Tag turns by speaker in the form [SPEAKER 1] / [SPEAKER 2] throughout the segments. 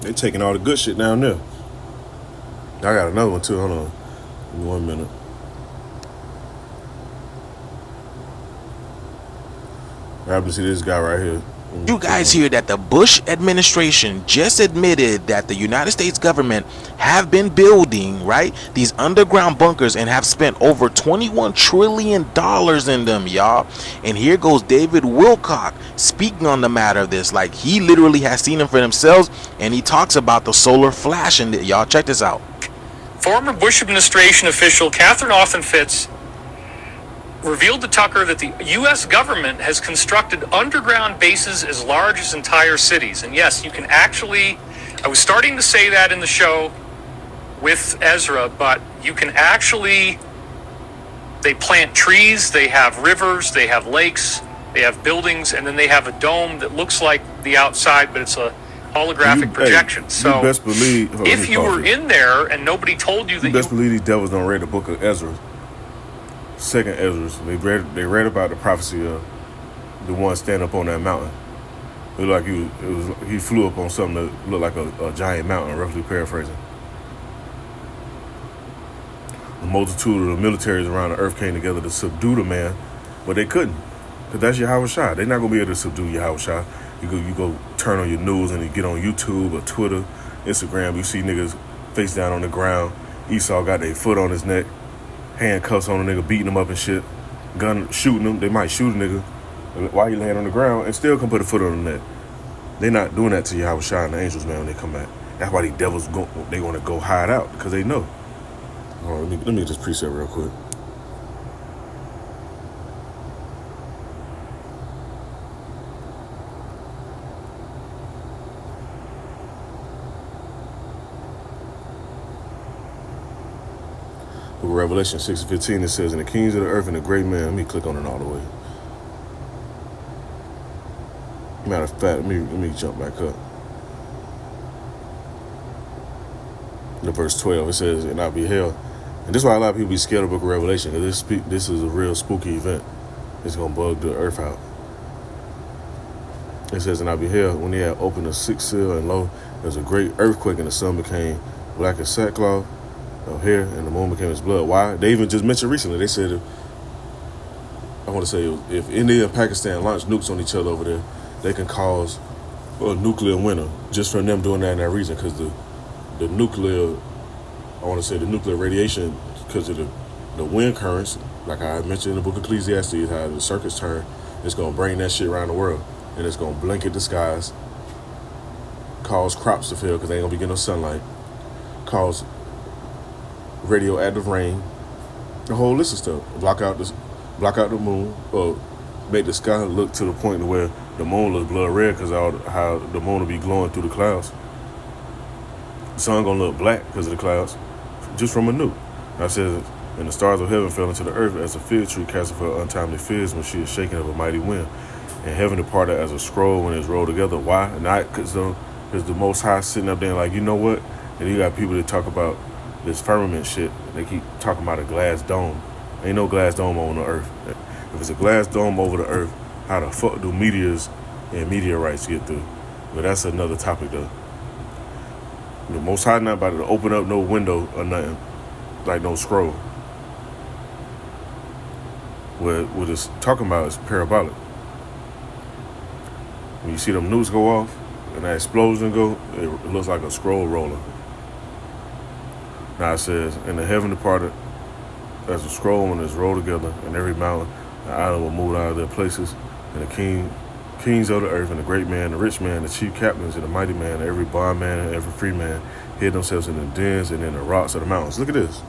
[SPEAKER 1] They taking all the good shit down there. I got another one too. Hold on. Give me 1 minute. I happen to see this guy right here.
[SPEAKER 2] You guys hear that the Bush administration just admitted that the United States government have been building, right, these underground bunkers and have spent over $21 trillion in them, y'all. And here goes David Wilcock speaking on the matter of this. Like, he literally has seen them for themselves, and he talks about the solar flash. And y'all, check this out.
[SPEAKER 3] Former Bush administration official Catherine Austin Fitts revealed to Tucker that the U.S. government has constructed underground bases as large as entire cities. And yes, you can actually, I was starting to say that in the show with Ezra, but you can actually, they plant trees, they have rivers, they have lakes, they have buildings, and then they have a dome that looks like the outside, but it's a holographic projection.
[SPEAKER 1] Hey,
[SPEAKER 3] so
[SPEAKER 1] you best believe,
[SPEAKER 3] if you were in there and nobody told you that
[SPEAKER 1] you best believe these devils don't read the book of Ezra. Second Ezra, they read about the prophecy of the one standing up on that mountain. It looked like he flew up on something that looked like a giant mountain, roughly paraphrasing. The multitude of the militaries around the earth came together to subdue the man, but they couldn't, because that's Yahweh Shai. They're not gonna be able to subdue Yahweh Shai. You go turn on your news and you get on YouTube or Twitter, Instagram. You see niggas face down on the ground. Esau got their foot on his neck. Handcuffs on a nigga, beating him up and shit. Gun shooting him. They might shoot a nigga while he laying on the ground and still can put a foot on the neck. They not doing that to Yahweh Shai and the angels, man, when they come back. That's why these devils they want to go hide out, because they know. All right, let me just precept real quick. Book of Revelation 6:15, it says, "And the kings of the earth and the great men," let me click on it all the way. Matter of fact, let me jump back up. In verse 12, it says, "And I beheld," and this is why a lot of people be scared of the Book of Revelation, because this is a real spooky event. It's gonna bug the earth out. It says, "And I beheld, when he had opened the sixth seal, and lo, there was a great earthquake, and the sun became black as sackcloth of hair, and the moon became as blood." Why? They even just mentioned recently, they said, if India and Pakistan launch nukes on each other over there, they can cause a nuclear winter just from them doing that in that region, because the nuclear radiation, because of the wind currents, like I mentioned in the book of Ecclesiastes, how the circuits turn, it's going to bring that shit around the world, and it's going to blanket the skies, cause crops to fail because they ain't going to be getting no sunlight, cause radioactive rain, a whole list of stuff. Block out the moon, or make the sky look to the point where the moon looks blood red, because how the moon will be glowing through the clouds. The sun gonna look black because of the clouds, just from a nuke. I said, "And the stars of heaven fell into the earth as a fig tree casted for untimely figs when she is shaken of a mighty wind. And heaven departed as a scroll when it's rolled together." Why? Not because the Most High sitting up there like, you know what? And you got people that talk about this firmament shit. They keep talking about a glass dome. Ain't no glass dome on the earth. If it's a glass dome over the earth, how the fuck do meteors and meteorites get through? But that's another topic though. The Most High not about to open up no window or nothing, like no scroll. What it's talking about is parabolic. When you see them nukes go off and that explosion go, it looks like a scroll rolling. Now it says, "And the heaven departed as a scroll when it's rolled together, and every mountain and island were moved out of their places, and the kings of the earth, and the great man, the rich man, the chief captains, and the mighty man, and every bondman and every free man hid themselves in the dens and in the rocks of the mountains." Look at this.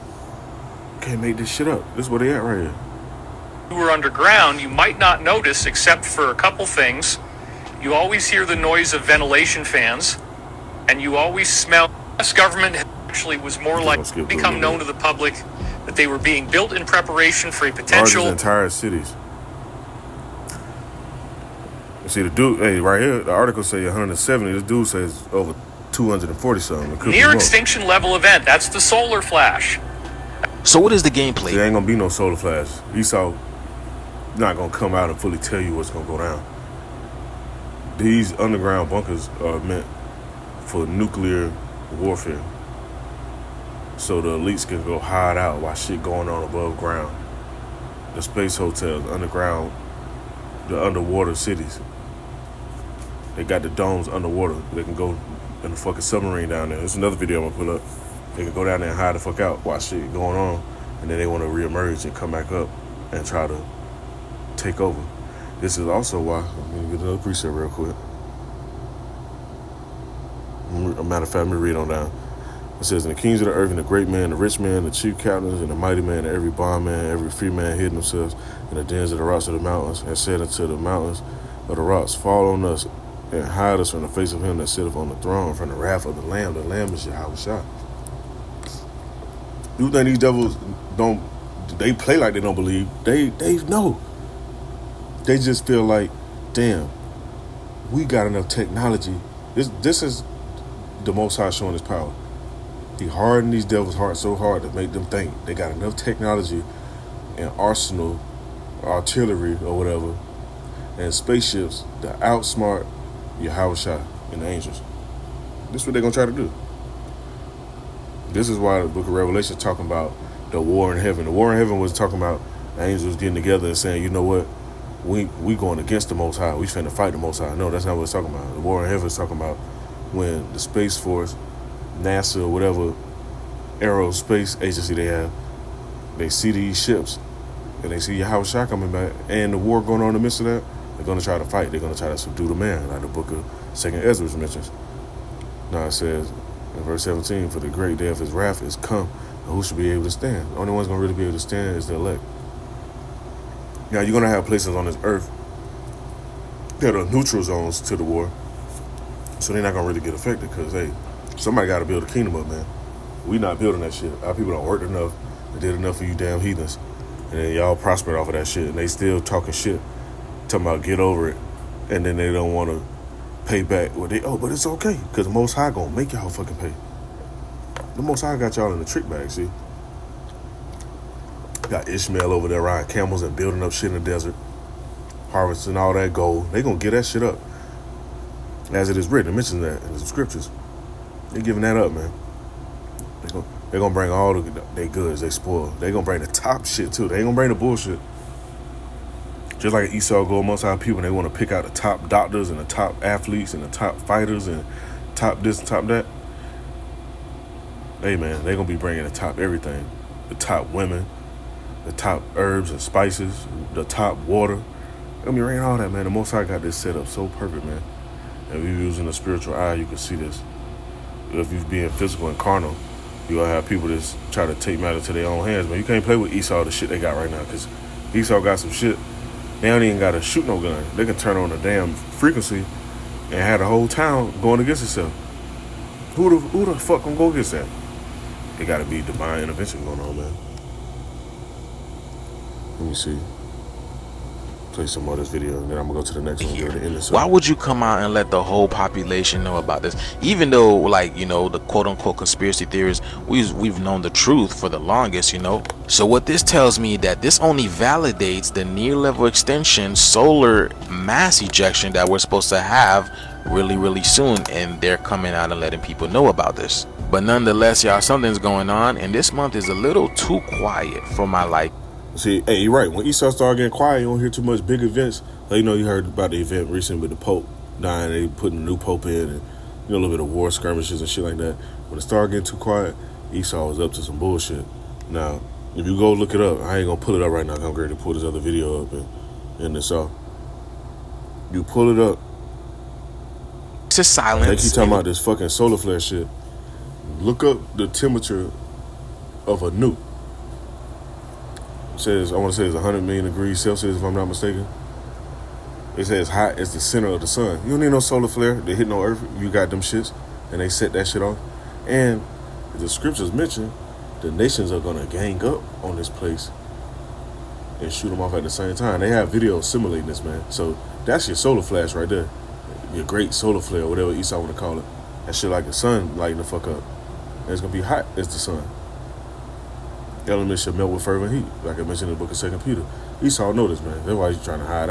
[SPEAKER 1] Can't make this shit up. This is where they at right here.
[SPEAKER 3] you were underground, you might not notice, except for a couple things. You always hear the noise of ventilation fans, and you always smell. The U.S. government actually was more like become known to the public that they were being built in preparation for a potential
[SPEAKER 1] entire cities. You see the dude, hey, right here, the article say 170. This dude says over 240 something.
[SPEAKER 3] Near extinction level event. That's the solar flash.
[SPEAKER 2] So what is the gameplay?
[SPEAKER 1] There ain't gonna be no solar flash. Esau not gonna come out and fully tell you what's gonna go down. These underground bunkers are meant for nuclear warfare. So the elites can go hide out while shit going on above ground. The space hotels, underground, the underwater cities. They got the domes underwater. They can go in the fucking submarine down there. There's another video I'm gonna put up. They can go down there and hide the fuck out while shit going on, and then they want to reemerge and come back up and try to take over. This is also why, let me get another precept real quick. A matter of fact, let me read on down. It says, and the kings of the earth, and the great man, the rich man, the chief captains, and the mighty man, and every bondman, every free man hid themselves in the dens of the rocks of the mountains, and said unto the mountains of the rocks, fall on us, and hide us from the face of him that sitteth on the throne, from the wrath of the Lamb. The Lamb is Yahweh. You think these devils don't, they play like they don't believe. They know. They just feel like, damn, we got enough technology. This is the Most High showing his power. He hardened these devils' hearts so hard to make them think they got enough technology and arsenal, artillery or whatever, and spaceships to outsmart Yahweh and the angels. This is what they're going to try to do. This is why the book of Revelation is talking about the war in heaven. The war in heaven was talking about angels getting together and saying, you know what, we going against the Most High. We finna fight the Most High. No, that's not what it's talking about. The war in heaven is talking about when the Space Force, NASA, or whatever aerospace agency they have, they see these ships and they see Yahweh coming back and the war going on in the midst of that, they're going to try to fight. They're going to try to subdue the man, like the book of 2nd Ezra mentions. Now it says in verse 17, for the great day of his wrath is come, and who should be able to stand? The only one's going to really be able to stand is the elect. Now you're going to have places on this earth that are neutral zones to the war, so they're not going to really get affected because, hey, somebody got to build a kingdom up, man. We not building that shit. Our people don't work enough. They did enough for you damn heathens. And then y'all prospered off of that shit. And they still talking shit, talking about get over it. And then they don't want to pay back. But it's okay. Because the Most High going to make y'all fucking pay. The Most High got y'all in the trick bag, see? Got Ishmael over there riding camels and building up shit in the desert. Harvesting all that gold. They going to get that shit up. As it is written. It mentions that in the scriptures. They're giving that up, man. They're gonna bring all their goods, they spoil. They're gonna bring the top shit too. They ain't gonna bring the bullshit. Just like Esau go amongst our people, and they want to pick out the top doctors and the top athletes and the top fighters and top this and top that. Hey man, they're gonna be bringing the top everything. The top women, the top herbs and spices, the top water. They're gonna be bringing all that, man. The Most High got this set up so perfect, man. And if you're using a spiritual eye, you can see this. If you're being physical and carnal, you're going to have people that try to take matters to their own hands. Man, you can't play with Esau, the shit they got right now, because Esau got some shit. They don't even got to shoot no gun. They can turn on a damn frequency and have the whole town going against itself. Who the fuck gonna go against that? They got to be divine intervention going on, man. Let me see. Play some more of this video, and then I'm gonna go to the next one. Here.
[SPEAKER 2] Why would you come out and let the whole population know about this? Even though, like, you know, the quote-unquote conspiracy theorists, we've known the truth for the longest, you know. So what this tells me that this only validates the near-level extension solar mass ejection that we're supposed to have really soon, and they're coming out and letting people know about this. But nonetheless, y'all, something's going on, and this month is a little too quiet for my liking.
[SPEAKER 1] See, hey, you're right. When Esau started getting quiet, you don't hear too much big events. Like, you know, you heard about the event recently with the Pope dying. They putting a new Pope in, and you know, a little bit of war skirmishes and shit like that. When it started getting too quiet, Esau was up to some bullshit. Now, if you go look it up, I ain't gonna pull it up right now. I'm ready to pull this other video up and this off. You pull it up.
[SPEAKER 2] To silence.
[SPEAKER 1] They keep talking about this fucking solar flare shit. Look up the temperature of a nuke. Says, I want to say it's 100 million degrees Celsius, if I'm not mistaken. It says hot as the center of the sun. You don't need no solar flare. They hit no earth. You got them shits, and they set that shit off. And the scriptures mention the nations are gonna gang up on this place and shoot them off at the same time. They have videos simulating this, man. So that's your solar flash right there. Your great solar flare, whatever Esau want to call it. That shit like the sun lighting the fuck up. And it's gonna be hot as the sun. Elements should melt with fervent heat, like I mentioned in the book of 2 Peter. Esau know this, man. That's why he's trying to hide out.